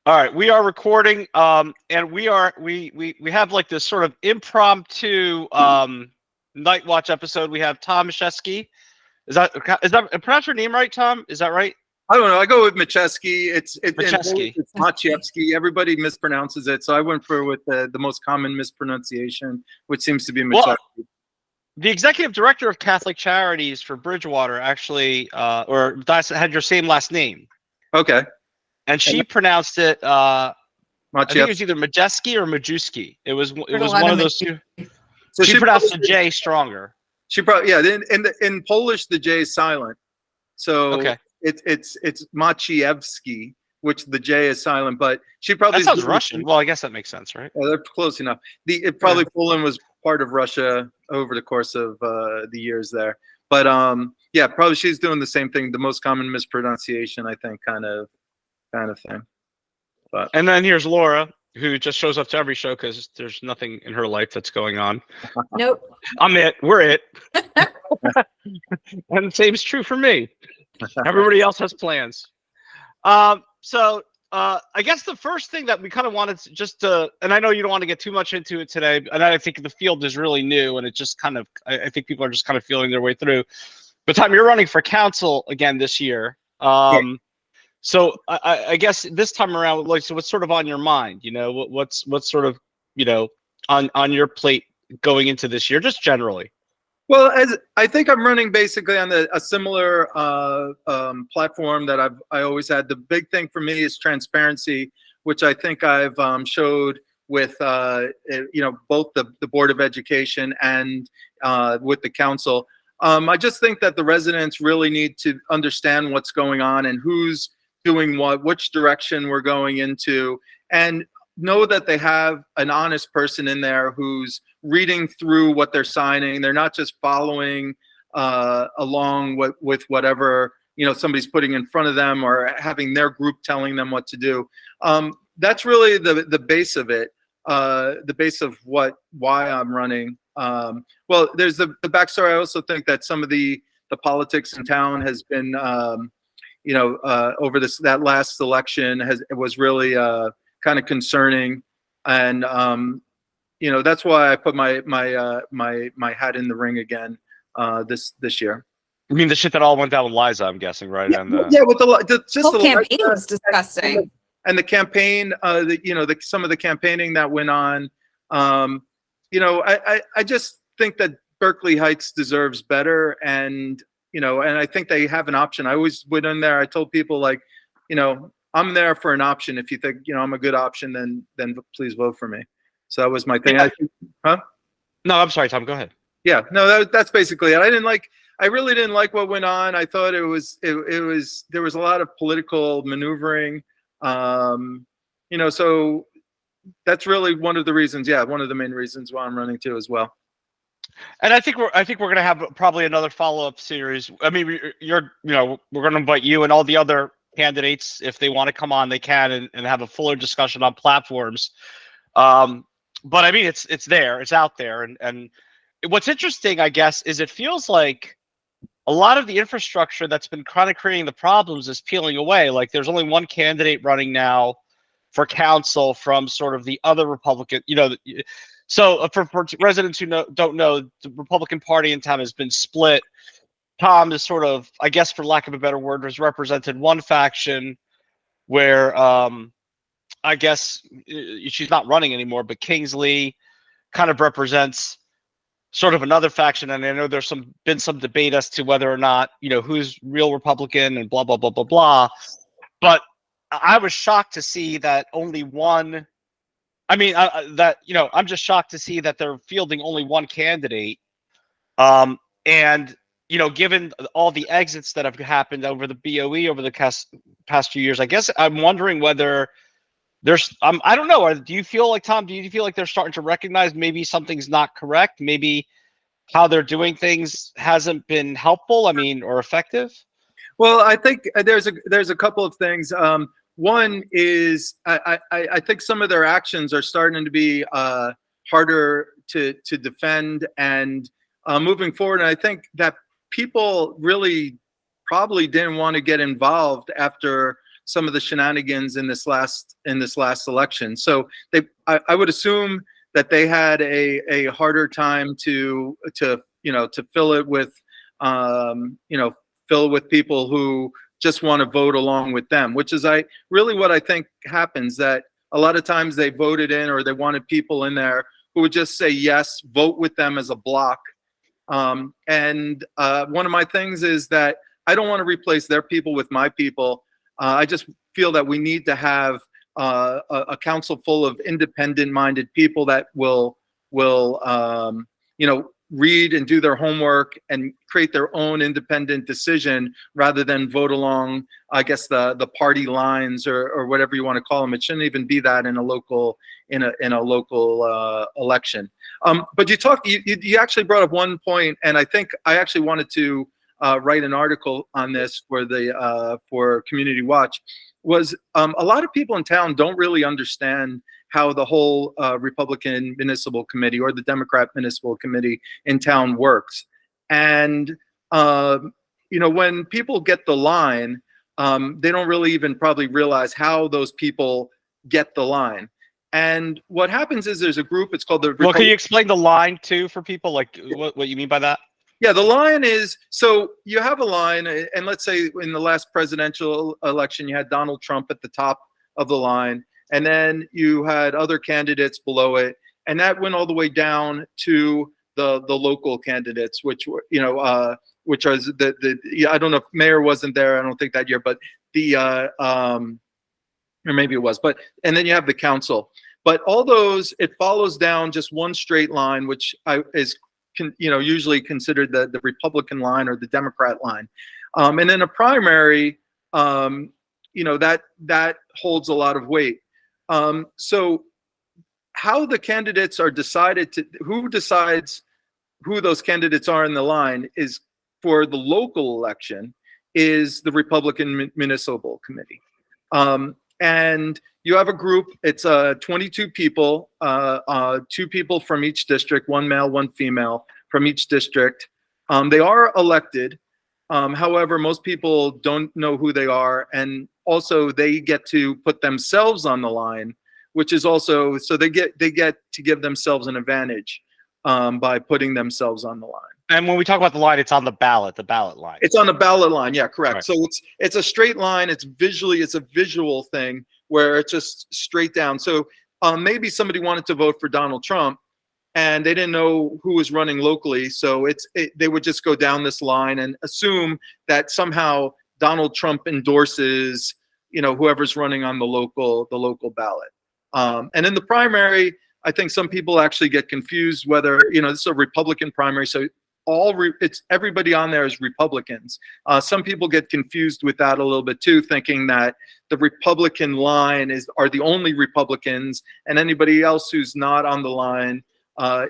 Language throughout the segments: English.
All right, we are recording, and we have like this sort of impromptu night watch episode. We have Tom Maciejewski. Is that pronounce your name right, Tom? Is that right? I don't know. I go with Maciejewski. It's Maciejewski. It's Maciejewski. Everybody mispronounces it, so I went with the most common mispronunciation, which seems to be Maciejewski. Well, the executive director of Catholic Charities for Bridgewater actually, had your same last name. Okay. And she pronounced it. I think it was Maciejewski. either Majeski or Majewski. It was one of those two. So she pronounced the J stronger. She probably in Polish the J is silent. So okay. It's Maciejewski, which the J is silent, but she probably that sounds Russian. Well, I guess that makes sense, right? They're close enough. Poland was part of Russia over the course of the years there. But yeah, probably she's doing the same thing. The most common mispronunciation, I think, kind of thing. But and then here's Laura, who just shows up to every show because there's nothing in her life that's going on. Nope. I'm it. We're it. And the same is true for me. Everybody else has plans. So I guess the first thing that we kind of wanted to and I know you don't want to get too much into it today, and I think the field is really new, and it just kind of, I think people are just kind of feeling their way through. But Tom, you're running for council again this year. Yeah. So I guess this time around, like, so what's sort of on your mind? You know, what's sort of, you know, on your plate going into this year, just generally? Well, as I think I'm running basically on a similar platform that I always had. The big thing for me is transparency, which I think I've showed with both the Board of Education and with the council. I just think that the residents really need to understand what's going on and who's doing what, which direction we're going into, and know that they have an honest person in there who's reading through what they're signing. They're not just following along with whatever somebody's putting in front of them or having their group telling them what to do. That's really the base of it, the base of why I'm running. Well, there's the backstory. I also think that some of the politics in town has been over that last election was really kind of concerning, and that's why I put my hat in the ring again this year. I mean, the shit that all went down with Liza, I'm guessing, right? Yeah, with the whole campaign was disgusting. And the campaign, some of the campaigning that went on, I just think that Berkeley Heights deserves better, and I think they have an option. I always went in there. I told people, I'm there for an option. If you think I'm a good option, then please vote for me. So that was my thing. Yeah. No, I'm sorry, Tom. Go ahead. Yeah, no, that's basically it. I really didn't like what went on. I thought there was a lot of political maneuvering. So that's really one of the reasons. Yeah, one of the main reasons why I'm running too as well. And I think we're going to have probably another follow-up series. I mean, we're going to invite you and all the other candidates, if they want to come on, they can, and have a fuller discussion on platforms. But I mean, it's there, it's out there, and what's interesting, I guess, is it feels like a lot of the infrastructure that's been kind of creating the problems is peeling away. Like, there's only one candidate running now for council from sort of the other Republican, So for residents who don't know, the Republican Party in town has been split. Tom is sort of, I guess, for lack of a better word, has represented one faction where I guess she's not running anymore, but Kingsley kind of represents sort of another faction. And I know there's been some debate as to whether or not, who's real Republican and blah, blah, blah, blah, blah. But I was shocked to see that only one. I mean, I'm just shocked to see that they're fielding only one candidate. And, given all the exits that have happened over the BOE over the past few years, I guess I'm wondering whether there's, I don't know. Do you feel like, Tom, they're starting to recognize maybe something's not correct? Maybe how they're doing things hasn't been helpful, or effective? Well, I think there's a couple of things. One is I think some of their actions are starting to be harder to defend and moving forward. And I think that people really probably didn't want to get involved after some of the shenanigans in this last election. So I would assume that they had a harder time to fill it with people who just want to vote along with them, which is what I think happens, that a lot of times they voted in, or they wanted people in there who would just say yes, vote with them as a block. One of my things is that I don't want to replace their people with my people. I just feel that we need to have a council full of independent-minded people that will read and do their homework and create their own independent decision, rather than vote along, I guess, the party lines or whatever you want to call them. It shouldn't even be that in a local election. But you actually brought up one point, and I think I actually wanted to write an article on this for Community Watch. Was a lot of people in town don't really understand how the whole Republican Municipal Committee or the Democrat Municipal Committee in town works. And, when people get the line, they don't really even probably realize how those people get the line. And what happens is there's a group, it's called the Well, can you explain the line too for people, like what you mean by that? Yeah, the line is, so you have a line, and let's say in the last presidential election, you had Donald Trump at the top of the line, and then you had other candidates below it, and that went all the way down to the local candidates, which were, which was I don't know if Mayor wasn't there, I don't think that year, but or maybe it was, and then you have the council. But all those, it follows down just one straight line, which is usually considered the Republican line or the Democrat line. And in a primary, that holds a lot of weight. So how the candidates are decided who decides who those candidates are in the line is, for the local election, is the Republican Municipal Committee. And you have a group, it's 22 people, 2 people from each district, 1 male, 1 female from each district. They are elected. However, most people don't know who they are. And also they get to put themselves on the line, which is also, so they get to give themselves an advantage by putting themselves on the line. And when we talk about the line, it's on the ballot line. It's on the ballot line, yeah, correct. Right. So it's a straight line. It's a visual thing where it's just straight down. So maybe somebody wanted to vote for Donald Trump, and they didn't know who was running locally. So they would just go down this line and assume that somehow Donald Trump endorses, whoever's running on the local ballot. And in the primary, I think some people actually get confused whether, this is a Republican primary, so it's everybody on there is Republicans. Some people get confused with that a little bit too, thinking that the Republican line are the only Republicans, and anybody else who's not on the line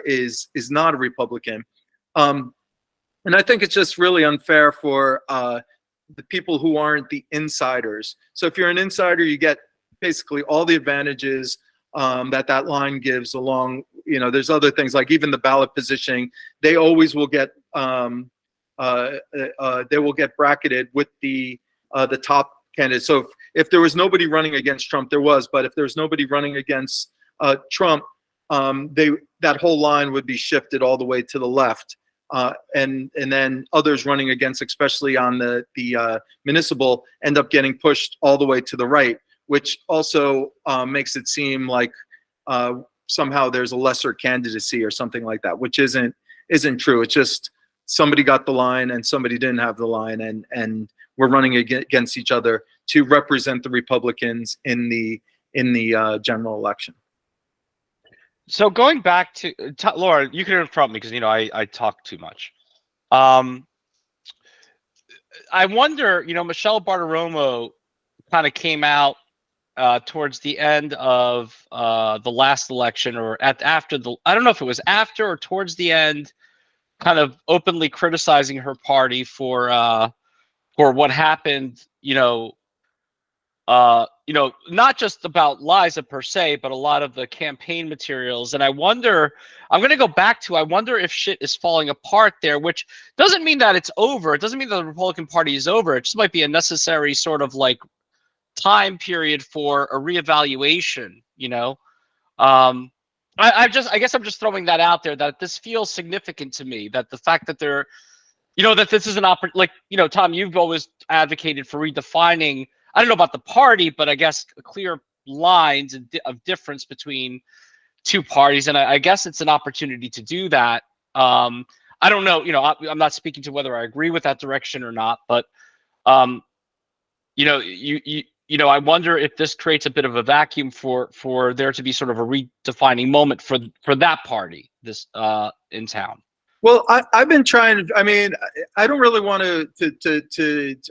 is not a Republican. And I think it's just really unfair for the people who aren't the insiders. So if you're an insider, you get basically all the advantages that line gives along. There's other things like even the ballot positioning. They always will get they will get bracketed with the top candidate. So if there was nobody running against Trump, there was, but if there's nobody running against Trump, that whole line would be shifted all the way to the left. And then others running against, especially on the municipal, end up getting pushed all the way to the right, which also makes it seem like somehow there's a lesser candidacy or something like that, which isn't true. It's just somebody got the line and somebody didn't have the line, and we're running against each other to represent the Republicans in the general election. So going back to Laura, you can interrupt me because I talk too much. I wonder, Michelle Bartiromo kind of came out towards the end of the last election, or after I don't know if it was after or towards the end, kind of openly criticizing her party for what happened, not just about Liza per se, but a lot of the campaign materials. And I wonder if shit is falling apart there, which doesn't mean that it's over. It doesn't mean that the Republican Party is over. It just might be a necessary sort of like time period for a reevaluation. I guess I'm just throwing that out there, that this feels significant to me, that the fact that that this is an Tom, you've always advocated for redefining, I don't know about the party, but I guess clear lines of difference between two parties. And I guess it's an opportunity to do that. I don't know, I'm not speaking to whether I agree with that direction or not, but, I wonder if this creates a bit of a vacuum for there to be sort of a redefining moment for that party in town. Well, I've been trying to, I mean, I don't really want to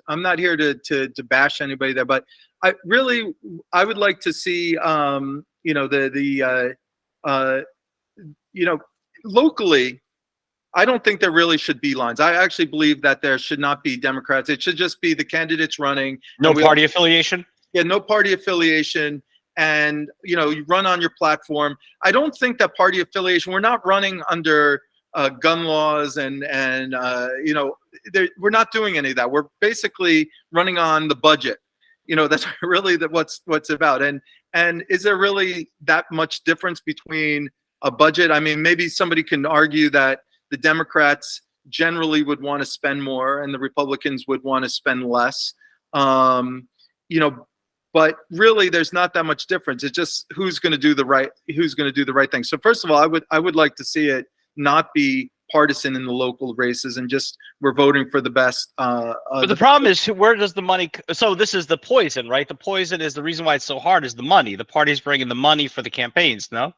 I'm not here to bash anybody there, but I would like to see, locally, I don't think there really should be lines. I actually believe that there should not be Democrats. It should just be the candidates running. No party affiliation? Yeah, no party affiliation. And, you run on your platform. I don't think that party affiliation, we're not running under gun laws and we're not doing any of that. We're basically running on the budget. That's really what's about. And is there really that much difference between a budget? I mean, maybe somebody can argue that the Democrats generally would want to spend more and the Republicans would want to spend less. But really there's not that much difference. It's just who's going to do the right thing. So first of all, I would like to see it not be partisan in the local races and just we're voting for the best. But the problem is, where does the money? So this is the poison, right? The poison is the reason why it's so hard is the money. The party's bringing the money for the campaigns, no?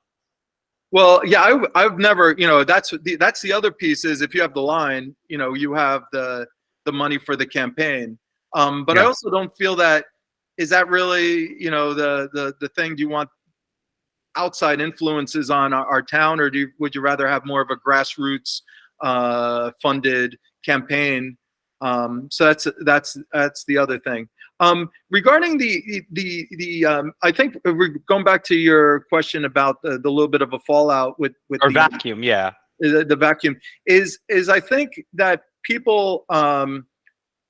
Well, yeah, I've never, that's the other piece is if you have the line, you have the money for the campaign. But yeah. I also don't feel that, is that really, the thing? Do you want outside influences on our town, or would you rather have more of a grassroots funded campaign? So that's the other thing. Regarding I think we're going back to your question about the little bit of a fallout with or the vacuum, yeah. The vacuum is I think that people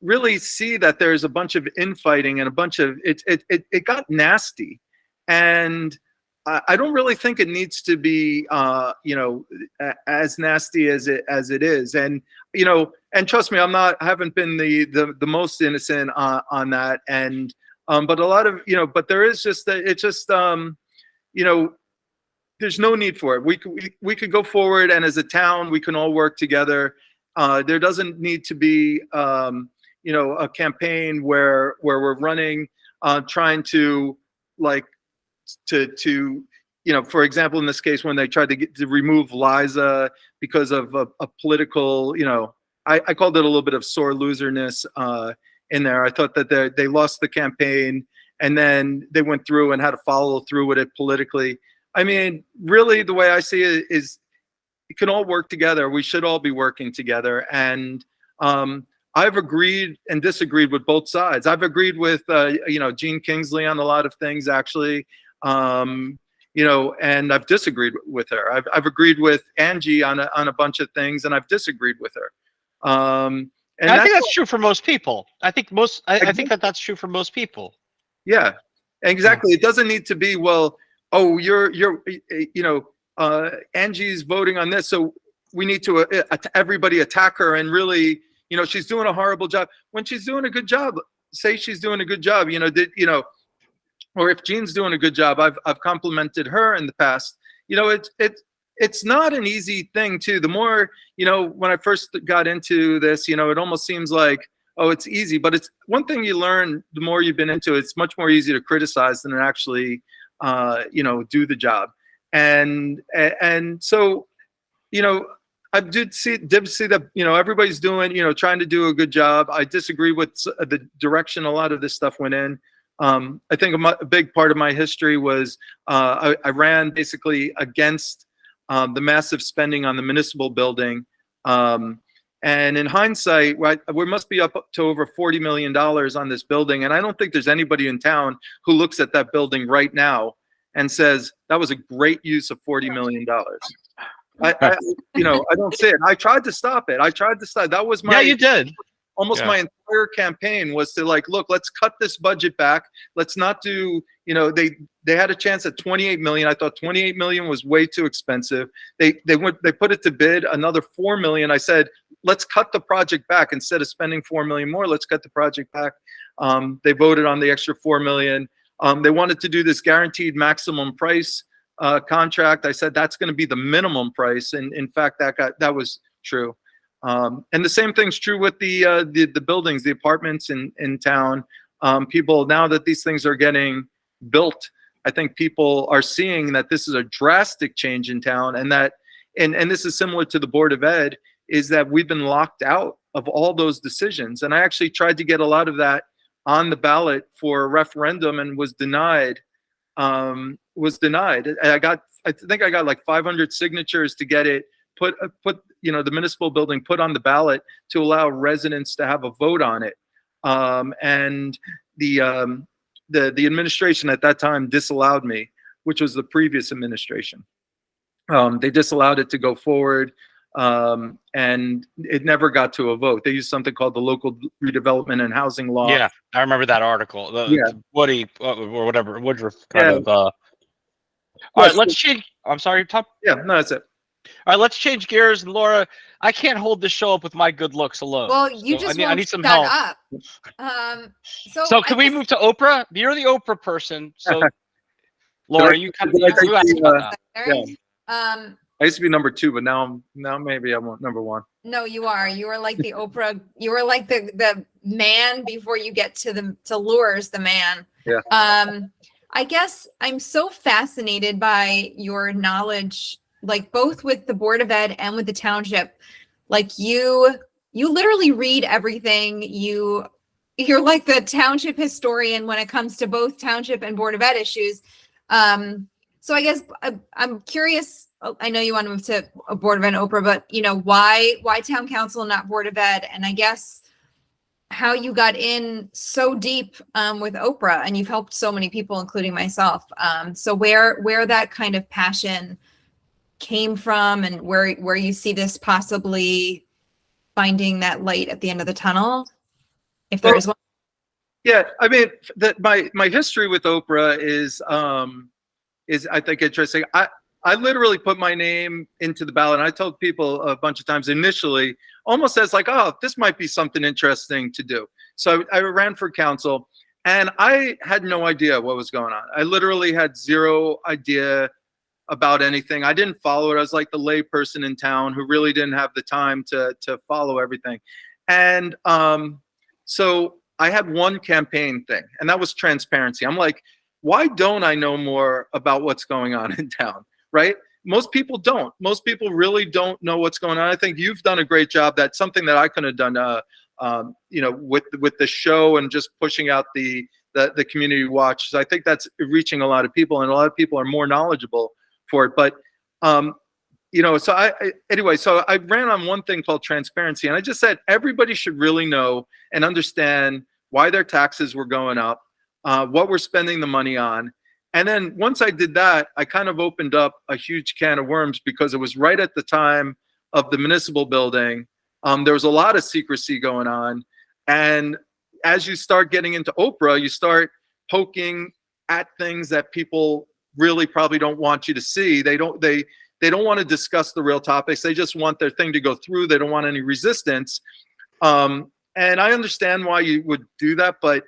really see that there's a bunch of infighting and a bunch of it got nasty, and I don't really think it needs to be as nasty as it is, and and trust me, I haven't been the most innocent on that, and but a lot of but there is just it's just there's no need for it. We could go forward, and as a town we can all work together. There doesn't need to be a campaign where we're running trying to for example, in this case, when they tried to remove Liza because of a political, I called it a little bit of sore loserness in there. I thought that they lost the campaign and then they went through and had to follow through with it politically. I mean, really, the way I see it is it can all work together. We should all be working together. And I've agreed and disagreed with both sides. I've agreed with, Gene Kingsley on a lot of things, actually. And I've disagreed with her. I've agreed with Angie on a bunch of things, and I've disagreed with her. And I think that's true for most people. I think that's true for most people. Yeah, exactly. It doesn't need to be, well, oh, Angie's voting on this, so we need to everybody attack her, and really, she's doing a horrible job. When she's doing a good job, say she's doing a good job. Or if Jean's doing a good job, I've complimented her in the past. It's not an easy thing too. The more, when I first got into this, it almost seems like, oh, it's easy, but it's one thing you learn the more you've been into it. It's much more easy to criticize than to actually, do the job. And so, I did see that, everybody's doing, trying to do a good job. I disagree with the direction a lot of this stuff went in. I think a big part of my history was I ran basically against the massive spending on the municipal building. And in hindsight, we must be up to over $40 million on this building. And I don't think there's anybody in town who looks at that building right now and says, that was a great use of $40 million. I don't see it. I tried to stop it. That was my— Yeah, you did. almost Yeah. my entire campaign was to like, look, let's cut this budget back. Let's not do, they had a chance at 28 million. I thought 28 million was way too expensive. They put it to bid another 4 million. I said, let's cut the project back instead of spending 4 million more. Let's cut the project back. They voted on the extra 4 million. They wanted to do this guaranteed maximum price contract. I said that's going to be the minimum price, and in fact, that was true. And the same thing's true with the buildings, the apartments in town. People, now that these things are getting built, I think people are seeing that this is a drastic change in town, and that, and this is similar to the Board of Ed, is that we've been locked out of all those decisions. And I actually tried to get a lot of that on the ballot for a referendum and was denied. And I think I got like 500 signatures to get it put the municipal building put on the ballot to allow residents to have a vote on it. And the administration at that time disallowed me, which was the previous administration. They disallowed it to go forward, and it never got to a vote. They used something called the Local Redevelopment and Housing Law. Yeah, I remember that article. Woody or whatever, Woodruff kind of. All right, let's change. I'm sorry, Tom. Yeah, no, that's it. All right, let's change gears. And Laura, I can't hold this show up with my good looks alone. Well, you So just I won't need some shut help. up. So can we move to OPRA? You're the OPRA person. So Laura, you kind of you asked about that. I used to be number 2, but now maybe I'm number 1. No, you are. You are like the Oprah. You are like the man before you get to Lures, the man. Yeah. I guess I'm so fascinated by your knowledge, like both with the Board of Ed and with the township. Like you literally read everything. You're like the township historian when it comes to both township and Board of Ed issues. So I guess I'm curious. I know you want to move to a Board of Ed and OPRA, but why town council and not Board of Ed? And I guess how you got in so deep with OPRA, and you've helped so many people, including myself. So where that kind of passion came from, and where you see this possibly finding that light at the end of the tunnel, if there is one. Yeah, I mean, my history with OPRA is I think interesting. I literally put my name into the ballot, and I told people a bunch of times initially, almost as like, oh, this might be something interesting to do. So I ran for council, and I had no idea what was going on. I literally had zero idea about anything. I didn't follow it. I was like the lay person in town who really didn't have the time to follow everything. And so I had one campaign thing, and that was transparency. I'm like, why don't I know more about what's going on in town, right? Most people don't. Most people really don't know what's going on. I think you've done a great job. That's something that I could have done, with the show and just pushing out the community watch. So I think that's reaching a lot of people, and a lot of people are more knowledgeable for it. But so I ran on one thing called transparency, and I just said everybody should really know and understand why their taxes were going up, what we're spending the money on. And then once I did that, I kind of opened up a huge can of worms, because it was right at the time of the municipal building. There was a lot of secrecy going on. And as you start getting into OPRA, you start poking at things that people really probably don't want you to see. They don't want to discuss the real topics. They just want their thing to go through. They don't want any resistance. And I understand why you would do that, but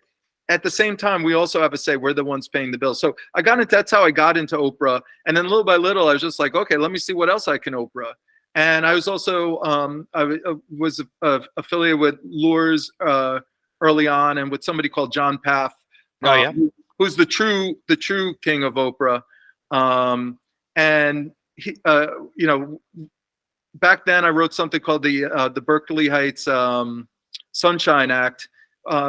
at the same time, we also have a say. We're the ones paying the bills. So that's how I got into OPRA. And then little by little, I was just like, okay, let me see what else I can OPRA. And I was also, I was affiliated with Lures early on, and with somebody called John Paff, who's the true king of OPRA. And he, back then I wrote something called the Berkeley Heights Sunshine Act,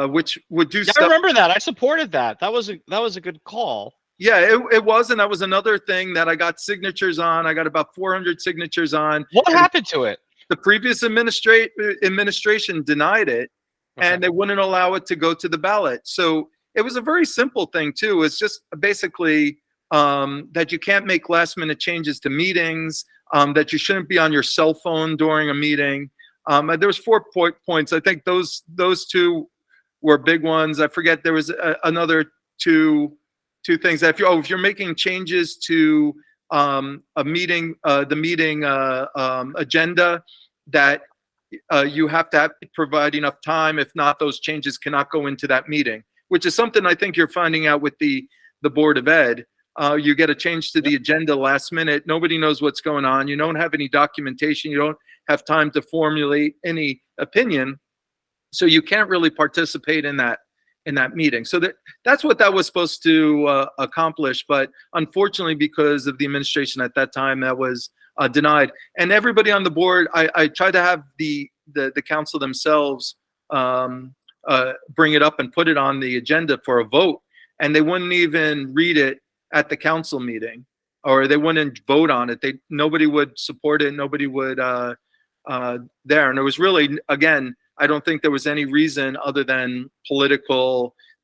which would do stuff. I remember that. I supported that. That was a good call. Yeah, it was, and that was another thing that I got signatures on. I got about 400 signatures on. What happened to it? The previous administration denied it, and they wouldn't allow it to go to the ballot. So it was a very simple thing too. It's just basically that you can't make last-minute changes to meetings, that you shouldn't be on your cell phone during a meeting. There was 4 points. I think those two were big ones. I forget, there was another two things that if you're making changes to a meeting, the meeting agenda, that you have to provide enough time. If not, those changes cannot go into that meeting, which is something I think you're finding out with the Board of Ed. You get a change to the agenda last minute. Nobody knows what's going on. You don't have any documentation. You don't have time to formulate any opinion. So you can't really participate in that meeting. So that's what that was supposed to accomplish. But unfortunately, because of the administration at that time, that was denied. And everybody on the board, I tried to have the council themselves bring it up and put it on the agenda for a vote, and they wouldn't even read it at the council meeting, or they wouldn't vote on it. Nobody would support it. Nobody would there. And it was really, again, I don't think there was any reason other than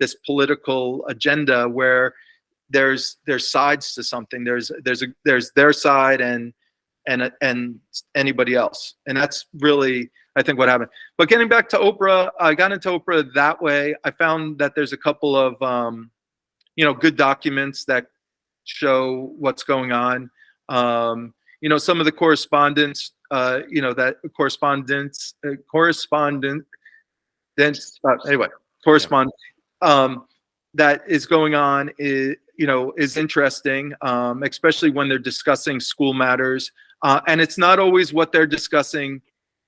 this political agenda where there's sides to something. There's their side and anybody else. And that's really, I think, what happened. But getting back to OPRA, I got into OPRA that way. I found that there's a couple of, good documents that show what's going on. Some of the correspondence, correspondence that is going on is interesting, especially when they're discussing school matters. And it's not always what they're discussing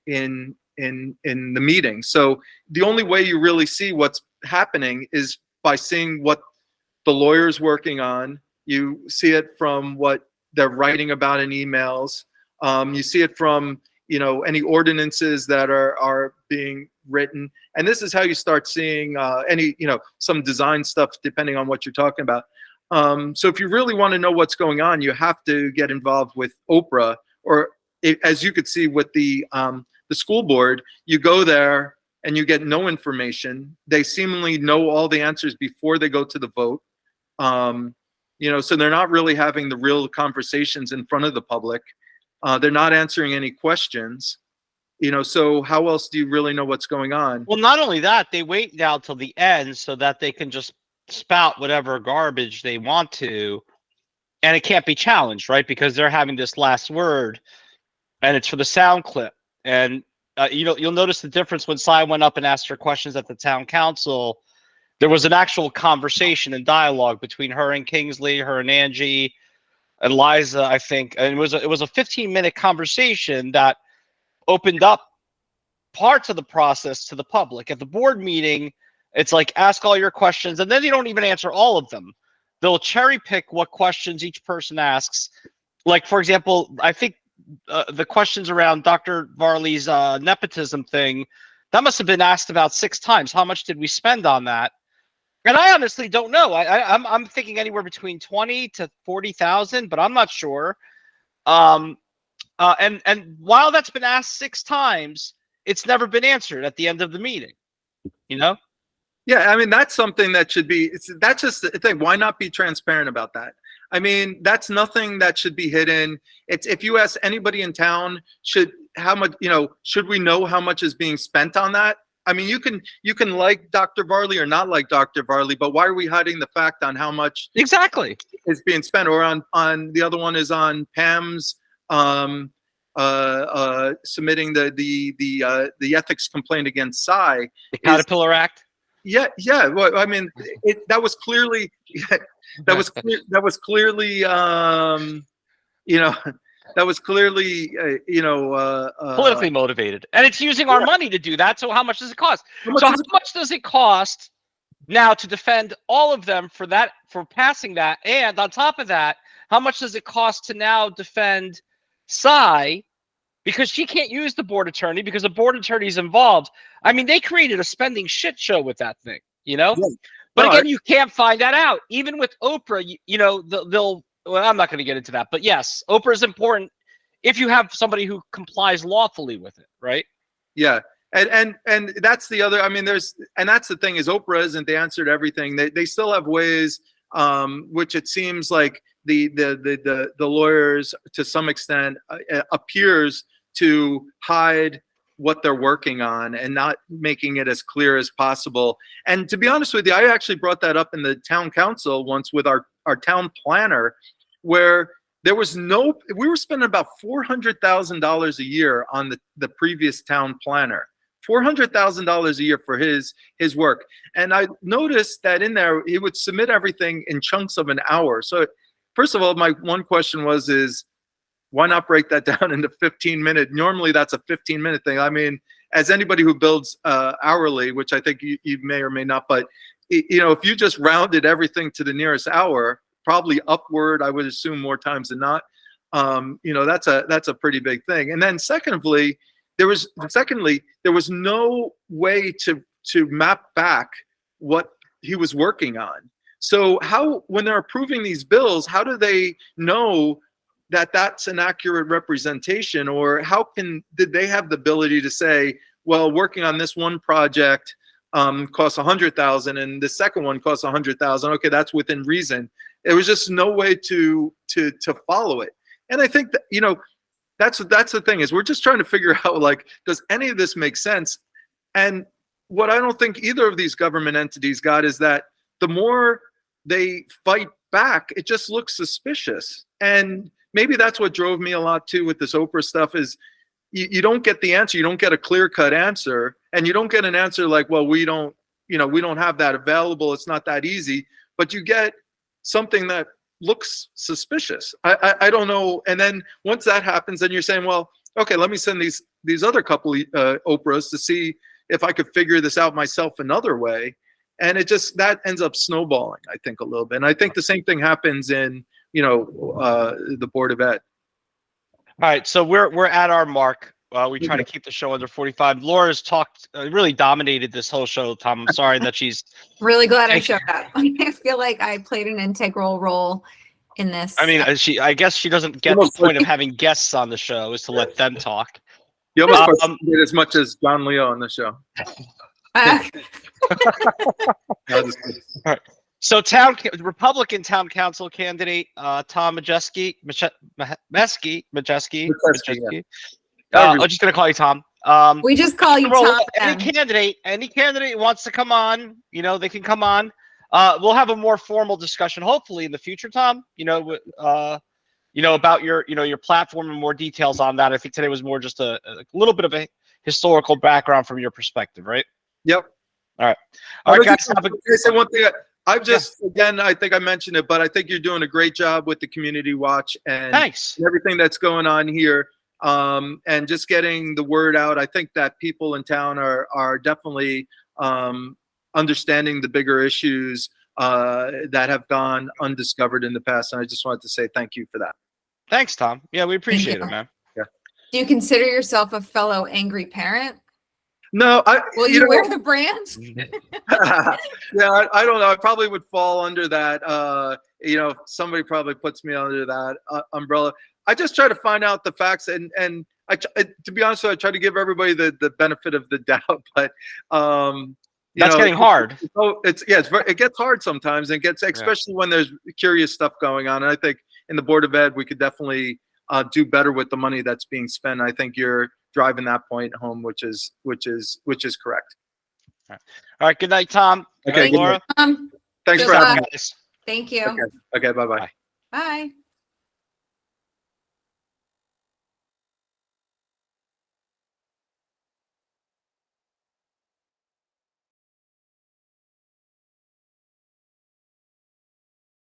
in the meeting. So the only way you really see what's happening is by seeing what the lawyer's working on. You see it from what they're writing about in emails. You see it from, any ordinances that are being written. And this is how you start seeing some design stuff, depending on what you're talking about. So if you really want to know what's going on, you have to get involved with OPRA, or as you could see with the school board, you go there and you get no information. They seemingly know all the answers before they go to the vote. So they're not really having the real conversations in front of the public. They're not answering any questions. So how else do you really know what's going on? Well, not only that, they wait now till the end so that they can just spout whatever garbage they want to, and it can't be challenged, right? Because they're having this last word, and it's for the sound clip. And you'll notice the difference when Cy went up and asked her questions at the town council. There was an actual conversation and dialogue between her and Kingsley, her and Angie, and Liza, I think. And it was a 15-minute conversation that opened up parts of the process to the public. At the board meeting, it's like, ask all your questions, and then they don't even answer all of them. They'll cherry pick what questions each person asks. Like, for example, I think the questions around Dr. Varley's nepotism thing, that must have been asked about 6 times. How much did we spend on that? And I honestly don't know. I'm thinking anywhere between 20 to 40,000, but I'm not sure. And while that's been asked 6 times, it's never been answered at the end of the meeting. Yeah, I mean, that's something that should be. That's just the thing. Why not be transparent about that? I mean, that's nothing that should be hidden. It's, if you ask anybody in town, should we know how much is being spent on that? I mean, you can like Dr. Varley or not like Dr. Varley, but why are we hiding the fact on how much exactly is being spent? Or on the other one is on Pam's submitting the ethics complaint against Cy. The Caterpillar Act. Yeah. Well, I mean, that was clearly politically motivated, and it's using our money to do that. So how much does it cost? How much does it cost now to defend all of them for passing that? And on top of that, how much does it cost to now defend Cy? Because she can't use the board attorney because the board attorney is involved. I mean, they created a spending shit show with that thing, Yeah. But again, you can't find that out. Even with OPRA, they'll. Well, I'm not going to get into that, but yes, OPRA is important if you have somebody who complies lawfully with it, right? Yeah, and that's the other. I mean, that's the thing is OPRA isn't the answer to everything. They still have ways, which it seems like the lawyers to some extent appears to hide what they're working on and not making it as clear as possible. And to be honest with you, I actually brought that up in the town council once with our town planner, where there was we were spending about $400,000 a year on the previous town planner. $400,000 a year for his work. And I noticed that in there, he would submit everything in chunks of an hour. So first of all, my one question is, why not break that down into 15-minute? Normally that's a 15-minute thing. I mean, as anybody who builds hourly, which I think you may or may not, but you know, if you just rounded everything to the nearest hour, probably upward, I would assume more times than not, you know, that's a pretty big thing. And then secondly, there was no way to map back what he was working on. So how, when they're approving these bills, how do they know that that's an accurate representation? Or how did they have the ability to say, well, working on this one project costs $100,000 and the second one costs $100,000. Okay, that's within reason. There was just no way to follow it. And I think that, you know, that's the thing, is we're just trying to figure out, like, does any of this make sense? And what I don't think either of these government entities got is that the more they fight back, it just looks suspicious. And maybe that's what drove me a lot too with this OPRA stuff, is you don't get the answer. You don't get a clear-cut answer, and you don't get an answer like, well, we don't have that available. It's not that easy. But you get something that looks suspicious. I don't know. And then once that happens, then you're saying, well, okay, let me send these other couple OPRAs to see if I could figure this out myself another way. And it just, that ends up snowballing, I think, a little bit. And I think the same thing happens in, you know, the Board of Ed. All right, so we're at our mark. We try to keep the show under 45. Laura's talked, really dominated this whole show, Tom. I'm sorry that she's really glad I showed up. I feel like I played an integral role in this. I mean, I guess she doesn't get the point of having guests on the show is to let them talk. You almost participated as much as John Leo on the show. All right. So Republican town council candidate Tom Maciejewski. I'm just gonna call you Tom. We just call you Tom. Any candidate wants to come on, you know, they can come on. We'll have a more formal discussion, hopefully, in the future, Tom. You know, about your platform and more details on that. I think today was more just a little bit of a historical background from your perspective, right? Yep. All right, guys. Say one thing. I've just, again, I think I mentioned it, but I think you're doing a great job with the Community Watch and everything that's going on here, and just getting the word out. I think that people in town are definitely understanding the bigger issues that have gone undiscovered in the past. And I just wanted to say thank you for that. Thanks, Tom. Yeah, we appreciate it, man. Yeah. Do you consider yourself a fellow angry parent? No, Will you wear the brand? Yeah, I don't know. I probably would fall under that. You know, somebody probably puts me under that umbrella. I just try to find out the facts, and to be honest with you, I try to give everybody the benefit of the doubt. But that's getting hard. It gets hard sometimes, and especially when there's curious stuff going on. And I think in the Board of Ed, we could definitely do better with the money that's being spent. I think you're driving that point home, which is correct. All right. Good night, Tom. Okay, Laura. Thanks for having me. Thank you. Okay. Bye-bye. Bye.